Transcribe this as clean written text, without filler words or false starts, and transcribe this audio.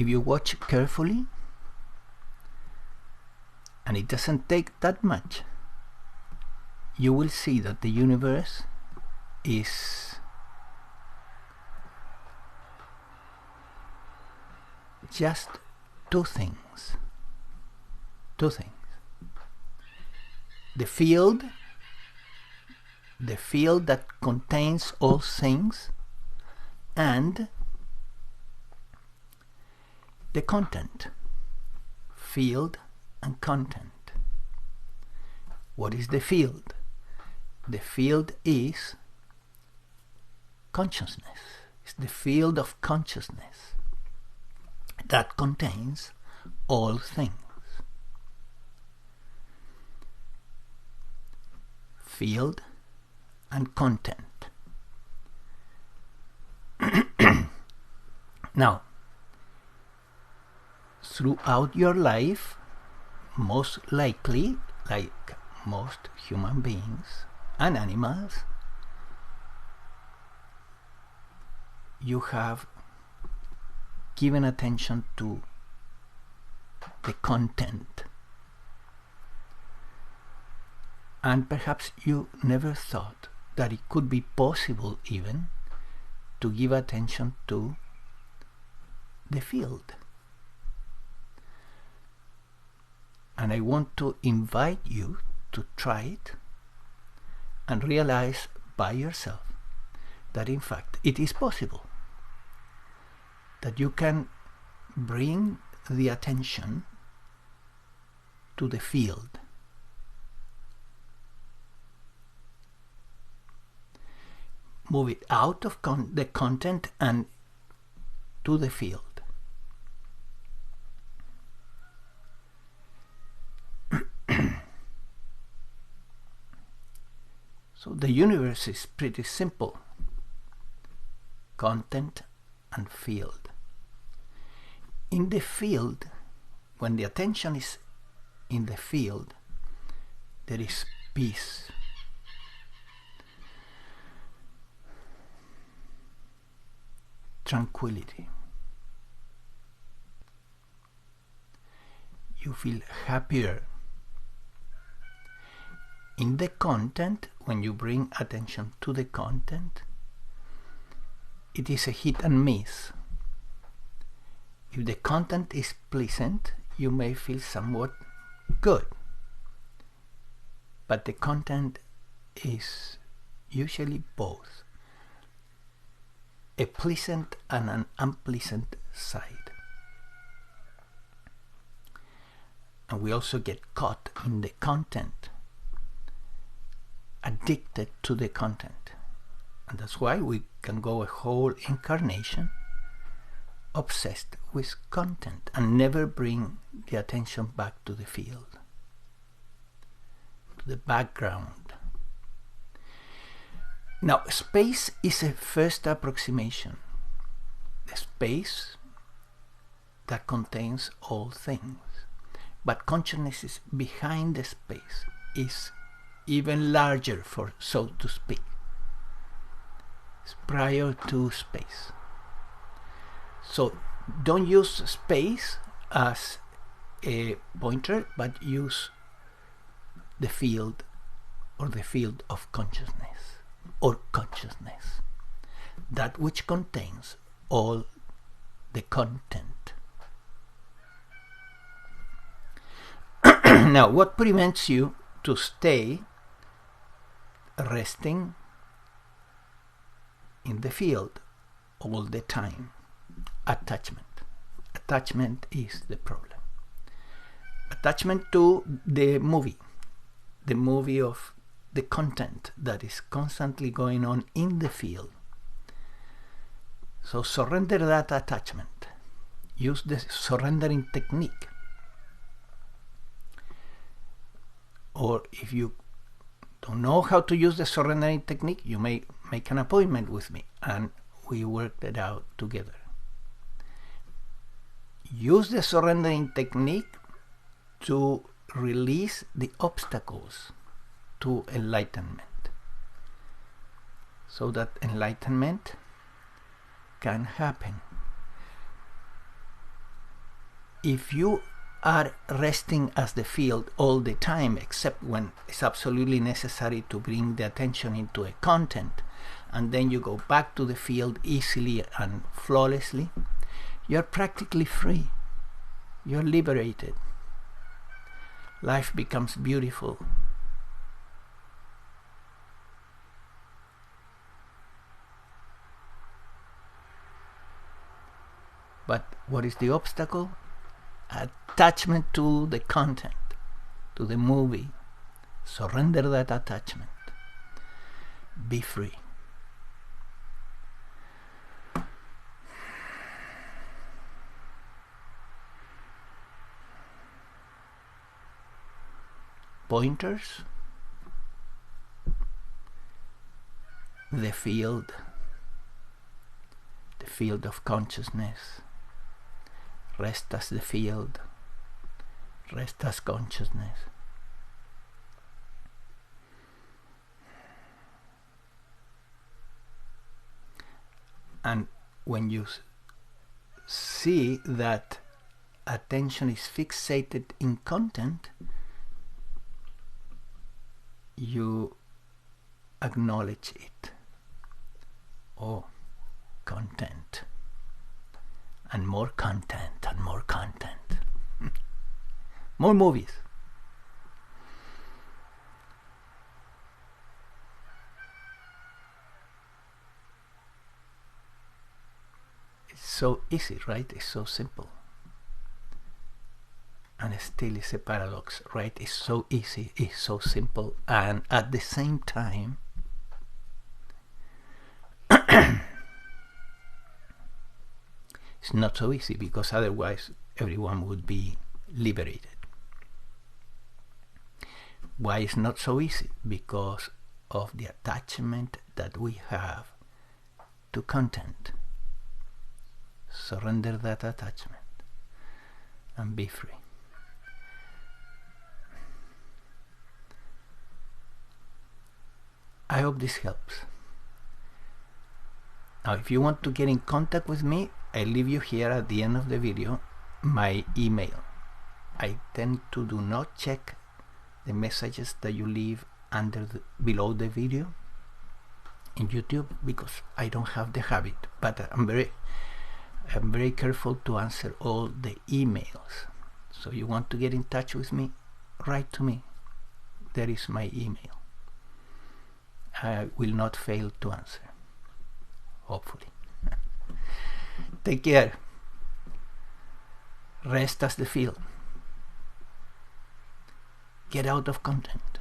if you watch carefully, and it doesn't take that much, you will see that the universe is just two things. The field that contains all things, and the content. Field and content. What is the field? The field is consciousness. It's the field of consciousness that contains all things. Field and content. Now, throughout your life, most likely, like most human beings and animals, you have given attention to the content, and perhaps you never thought that it could be possible even to give attention to the field. And I want to invite you to try it and realize by yourself that in fact it is possible, that you can bring the attention to the field. Move it out of the content and to the field. So the universe is pretty simple. Content and field. In the field, when the attention is in the field, there is peace. Tranquility. You feel happier. In the content, when you bring attention to the content, it is a hit and miss. If the content is pleasant, you may feel somewhat good. But the content is usually both a pleasant and an unpleasant side. And we also get caught in the content, addicted to the content. And that's why we can go a whole incarnation obsessed with content and never bring the attention back to the field, to the background. Now, space is a first approximation. The space that contains all things. But consciousness is behind the space, is even larger, for so to speak. It's prior to space. So don't use space as a pointer, but use the field, or the field of consciousness, or consciousness, that which contains all the content. Now, what prevents you to stay resting in the field all the time? Attachment. Attachment is the problem. Attachment to the movie of the content that is constantly going on in the field. So surrender that attachment. Use the surrendering technique. Or if you don't know how to use the surrendering technique, you may make an appointment with me and we work that out together. Use the surrendering technique to release the obstacles to enlightenment, so that enlightenment can happen. if you are resting as the field all the time, except when it's absolutely necessary to bring the attention into a content, and then you go back to the field easily and flawlessly, you're practically free. You're liberated. Life becomes beautiful. But what is the obstacle? Attachment to the content, to the movie. Surrender that attachment. Be free. Pointers. The field of consciousness. Rest as the field. Rest as consciousness. And when you see that attention is fixated in content, you acknowledge it. Oh, content. And more content and more content. More movies. It's so easy, right? It's so simple. And still it's a paradox, right? It's so easy, it's so simple, and at the same time it's not so easy, because otherwise everyone would be liberated. Why it's not so easy? Because of the attachment that we have to content. Surrender that attachment and be free. I hope this helps. Now, if you want to get in contact with me, I leave you here at the end of the video my email. I tend to do not check the messages that you leave below the video in YouTube, because I don't have the habit, but I'm very careful to answer all the emails. So you want to get in touch with me, write to me. There is my email. I will not fail to answer, hopefully. Take care. Rest as the field. Get out of content.